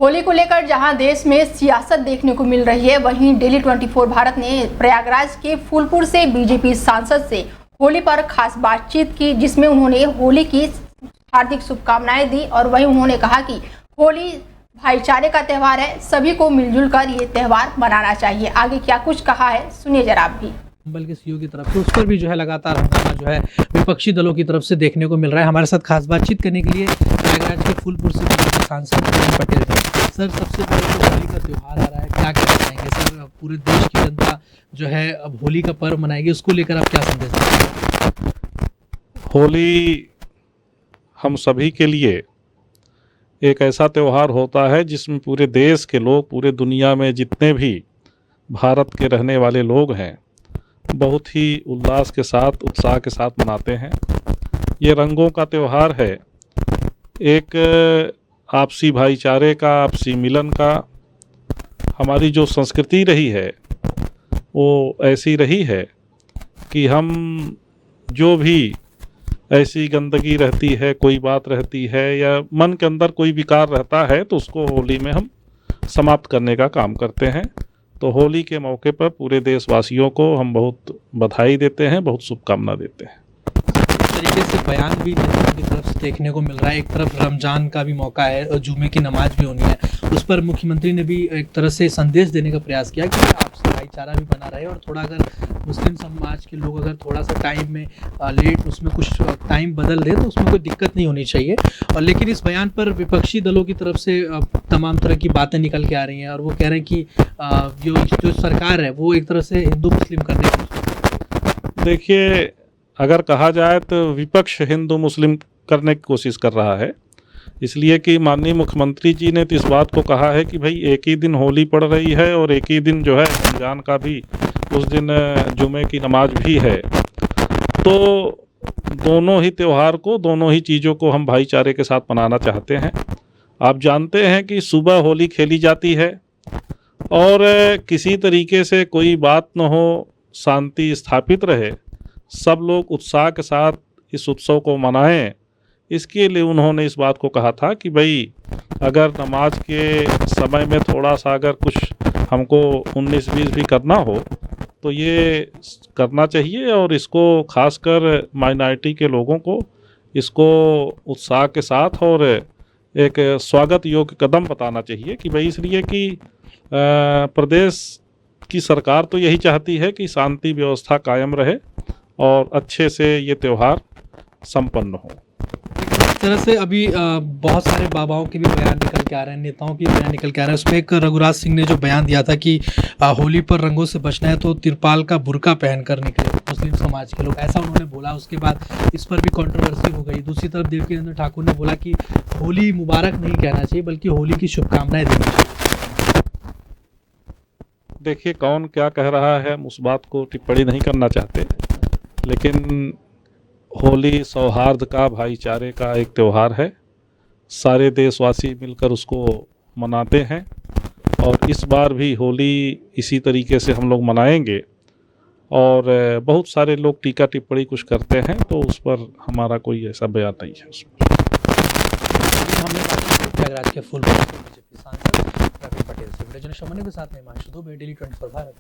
होली को लेकर जहां देश में सियासत देखने को मिल रही है, वहीं डेली 24 भारत ने प्रयागराज के फूलपुर से बीजेपी सांसद से होली पर खास बातचीत की, जिसमें उन्होंने होली की हार्दिक शुभकामनाएं दी और वहीं उन्होंने कहा कि होली भाईचारे का त्यौहार है, सभी को मिलजुल कर ये त्यौहार मनाना चाहिए। आगे क्या कुछ कहा है, सुनिए जरा आप भी। बल्कि सीओ की तरफ से उस पर भी जो है लगातार हंगामा जो है विपक्षी दलों की तरफ से देखने को मिल रहा है। हमारे साथ खास बातचीत करने के लिए प्रयागराज के फूलपुर से सांसद प्रवीण पटेल थे। सर, सबसे पहले तो होली का त्यौहार आ रहा है, क्या कहना चाहेंगे सर? पूरे देश की जनता जो है अब होली का पर्व मनाएगी, उसको लेकर आप क्या संदेश देंगे? होली हम सभी के लिए एक ऐसा त्यौहार होता है जिसमें पूरे देश के लोग, पूरे दुनिया में जितने भी भारत के रहने वाले लोग हैं, बहुत ही उल्लास के साथ, उत्साह के साथ मनाते हैं। ये रंगों का त्यौहार है, एक आपसी भाईचारे का, आपसी मिलन का। हमारी जो संस्कृति रही है वो ऐसी रही है कि हम जो भी ऐसी गंदगी रहती है, कोई बात रहती है या मन के अंदर कोई विकार रहता है, तो उसको होली में हम समाप्त करने का काम करते हैं। तो होली के मौके पर पूरे देशवासियों को हम बहुत बधाई देते हैं, बहुत शुभकामना देते हैं। इस तरीके से बयान भी नेताओं की तरफ से देखने को मिल रहा है। एक तरफ रमजान का भी मौका है और जुमे की नमाज भी होनी है, उस पर मुख्यमंत्री ने भी एक तरह से संदेश देने का प्रयास किया कि आपसी भाईचारा भी बना रहे और थोड़ा अगर मुस्लिम समाज के लोग अगर थोड़ा सा टाइम में लेट उसमें कुछ टाइम बदल दे तो उसमें कोई दिक्कत नहीं होनी चाहिए। और लेकिन इस बयान पर विपक्षी दलों की तरफ से तमाम तरह की बातें निकल के आ रही हैं और वो कह रहे हैं कि जो सरकार है वो एक तरह से हिंदू मुस्लिम करने की। देखिए, अगर कहा जाए तो विपक्ष हिंदू मुस्लिम करने की कोशिश कर रहा है, इसलिए कि माननीय मुख्यमंत्री जी ने तो इस बात को कहा है कि भाई एक ही दिन होली पड़ रही है और एक ही दिन जो है रमजान का भी, उस दिन जुमे की नमाज भी है। तो दोनों ही त्यौहार को, दोनों ही चीज़ों को हम भाईचारे के साथ मनाना चाहते हैं। आप जानते हैं कि सुबह होली खेली जाती है और किसी तरीके से कोई बात न हो, शांति स्थापित रहे, सब लोग उत्साह के साथ इस उत्सव को मनाएं। इसके लिए उन्होंने इस बात को कहा था कि भाई अगर नमाज के समय में थोड़ा सा अगर कुछ हमको 19-20 भी करना हो तो ये करना चाहिए और इसको खासकर माइनॉरिटी के लोगों को इसको उत्साह के साथ और एक स्वागत योग्य कदम बताना चाहिए कि भाई, इसलिए कि प्रदेश की सरकार तो यही चाहती है कि शांति व्यवस्था कायम रहे और अच्छे से ये त्यौहार संपन्न हो। इस तरह से अभी बहुत सारे बाबाओं के भी बयान निकल के आ रहे हैं, नेताओं के बयान निकल के आ रहे हैं। उसमें एक रघुराज सिंह ने जो बयान दिया था कि होली पर रंगों से बचना है तो तिरपाल का बुर्का पहनकर निकले मुस्लिम समाज के लोग, ऐसा उन्होंने बोला। उसके बाद इस पर भी कंट्रोवर्सी हो गई। दूसरी तरफ देवकीनंदन ठाकुर ने बोला कि होली मुबारक नहीं कहना चाहिए बल्कि होली की शुभकामनाएं देनी चाहिए। देखिए, कौन क्या कह रहा है हम उस बात को टिप्पणी नहीं करना चाहते, लेकिन होली सौहार्द का, भाईचारे का एक त्यौहार है। सारे देशवासी मिलकर उसको मनाते हैं और इस बार भी होली इसी तरीके से हम लोग मनाएंगे। और बहुत सारे लोग टीका टिप्पणी कुछ करते हैं, तो उस पर हमारा कोई ऐसा बयान नहीं है उसमें। हमने प्रयागराज के फूलपुर से बीजेपी सांसद प्रवीण पटेल से वीडियो जर्नलिस्ट के साथ में हिमांशु दुबे, डेली 24 भारत।